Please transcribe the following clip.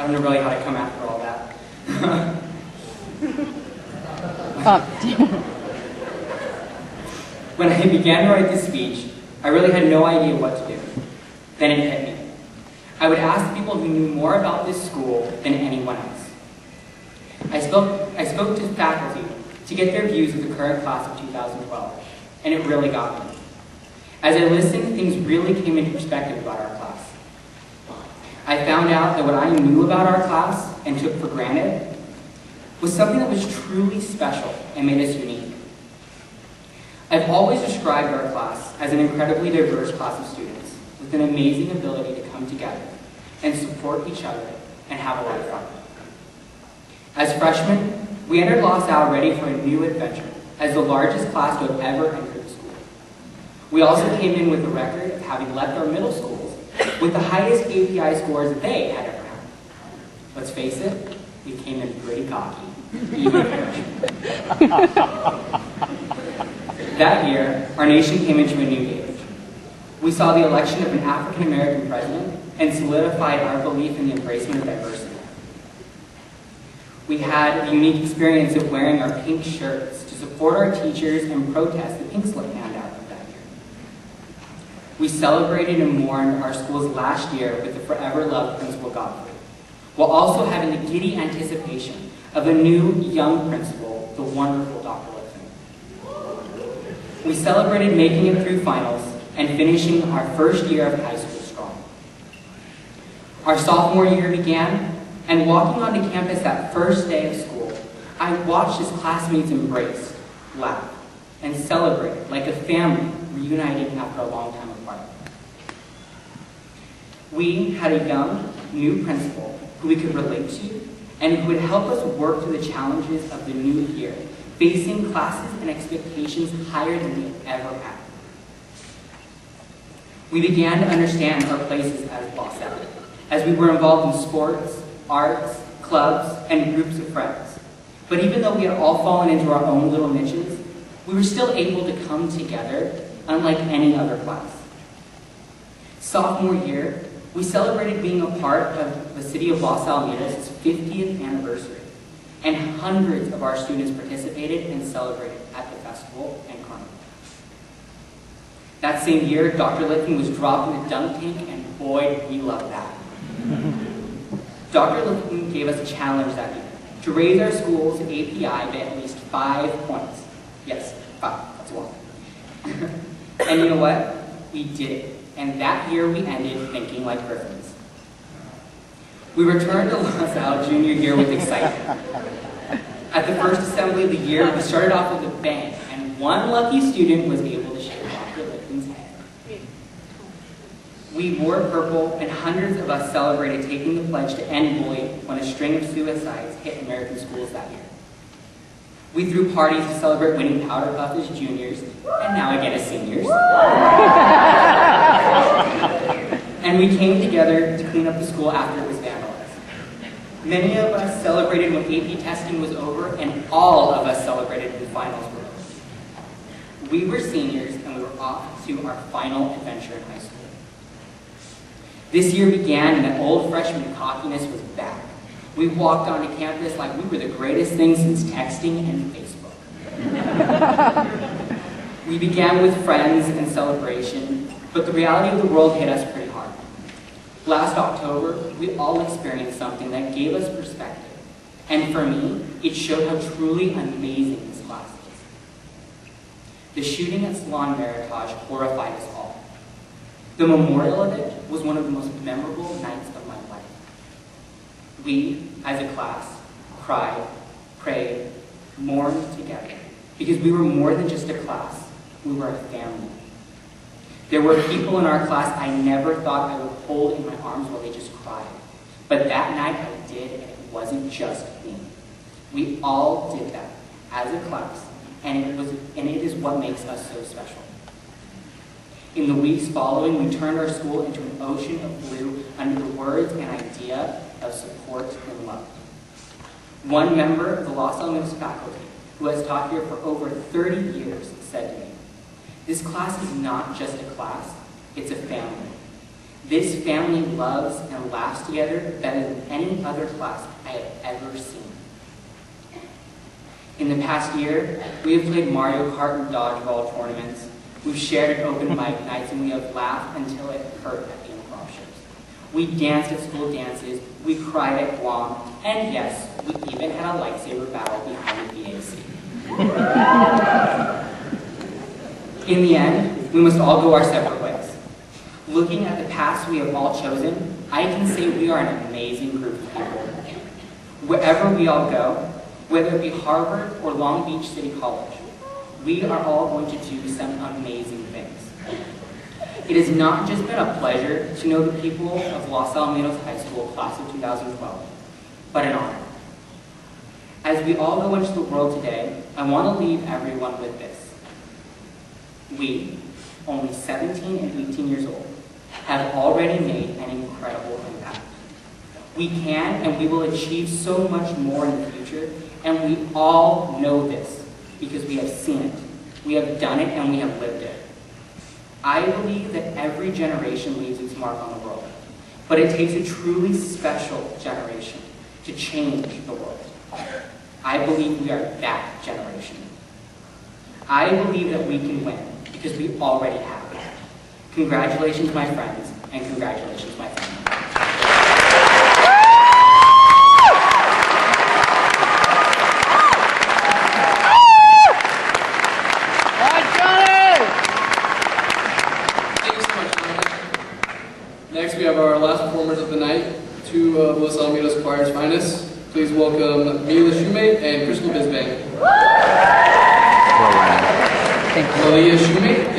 don't know really how to come after all that. When I began to write this speech, I really had no idea what to do. Then it hit me. I would ask people who knew more about this school than anyone else. I spoke to faculty to get their views of the current class of 2012, and it really got me. As I listened, things really came into perspective about our class. I found out that what I knew about our class and took for granted was something that was truly special and made us unique. I've always described our class as an incredibly diverse class of students with an amazing ability to come together and support each other and have a lot of fun. As freshmen, we entered La Salle ready for a new adventure as the largest class to have ever entered the school. We also came in with the record of having left our middle schools with the highest API scores they had ever had. Let's face it, we came in pretty cocky, even freshmen. That year, our nation came into a new age. We saw the election of an African-American president and solidified our belief in the embracement of diversity. We had the unique experience of wearing our pink shirts to support our teachers and protest the pink slip handout of that year. We celebrated and mourned our school's last year with the forever loved Principal Godfrey, while also having the giddy anticipation of a new young principal, the wonderful Dr. We celebrated making it through finals and finishing our first year of high school strong. Our sophomore year began, and walking onto campus that first day of school, I watched as classmates embraced, laughed, and celebrated like a family reunited after a long time apart. We had a young, new principal who we could relate to and who would help us work through the challenges of the new year, facing classes and expectations higher than we ever had. We began to understand our places as La Salle, as we were involved in sports, arts, clubs, and groups of friends. But even though we had all fallen into our own little niches, we were still able to come together unlike any other class. Sophomore year, we celebrated being a part of the city of Los Alamitos' 50th anniversary. And hundreds of our students participated and celebrated at the festival and carnival. That same year, Dr. Litton was dropped in the dunk tank, and boy, we loved that. Dr. Litton gave us a challenge that year to raise our school's API by at least 5 points. Yes, 5, that's one. And you know what? We did it. And that year we ended thinking like Griffins. We returned to La Salle junior year with excitement. At the first assembly of the year, we started off with a bang, and one lucky student was able to shave Dr. Litton's head. We wore purple, and hundreds of us celebrated taking the pledge to end bullying when a string of suicides hit American schools that year. We threw parties to celebrate winning Powder Puff as juniors, and now again as seniors. And we came together to clean up the school after it was vandalized. Many of us celebrated when AP testing was over, and all of us celebrated when finals were over. We were seniors, and we were off to our final adventure in high school. This year began, and that old freshman cockiness was back. We walked onto campus like we were the greatest thing since texting and Facebook. We began with friends and celebration, but the reality of the world hit us pretty hard. Last October, we all experienced something that gave us perspective. And for me, it showed how truly amazing this class is. The shooting at Salon Meritage horrified us all. The memorial of it was one of the most memorable nights of my life. We, as a class, cried, prayed, mourned together, because we were more than just a class, we were a family. There were people in our class I never thought I would hold in my arms while they just cried. But that night I did, and it wasn't just me. We all did that as a class, and it is what makes us so special. In the weeks following, we turned our school into an ocean of blue under the words and idea of support and love. One member of the Los Alamitos faculty, who has taught here for over 30 years, said to me, "This class is not just a class, it's a family. This family loves and laughs together better than any other class I have ever seen. In the past year, we have played Mario Kart and dodgeball tournaments. We've shared open mic nights, and we have laughed until it hurt at the improv shows. We danced at school dances, we cried at Guam, and yes, we even had a lightsaber battle behind the BAC. In the end, we must all go our separate ways. Looking at the paths we have all chosen, I can say we are an amazing group of people. Wherever we all go, whether it be Harvard or Long Beach City College, we are all going to do some amazing things. It has not just been a pleasure to know the people of Los Alamitos High School class of 2012, but an honor. As we all go into the world today, I want to leave everyone with this. We, only 17 and 18 years old, have already made an incredible impact. We can and we will achieve so much more in the future, and we all know this because we have seen it, we have done it, and we have lived it. I believe that every generation leaves its mark on the world, but it takes a truly special generation to change the world. I believe we are that generation. I believe that we can win because we already have. Congratulations, my friends, and congratulations, my family. Next, we have our last performers of the night, two of Los Alamitos Choir's finest. Please welcome Mila Shoemate and Crystal Bisbang. Malia Shoemate.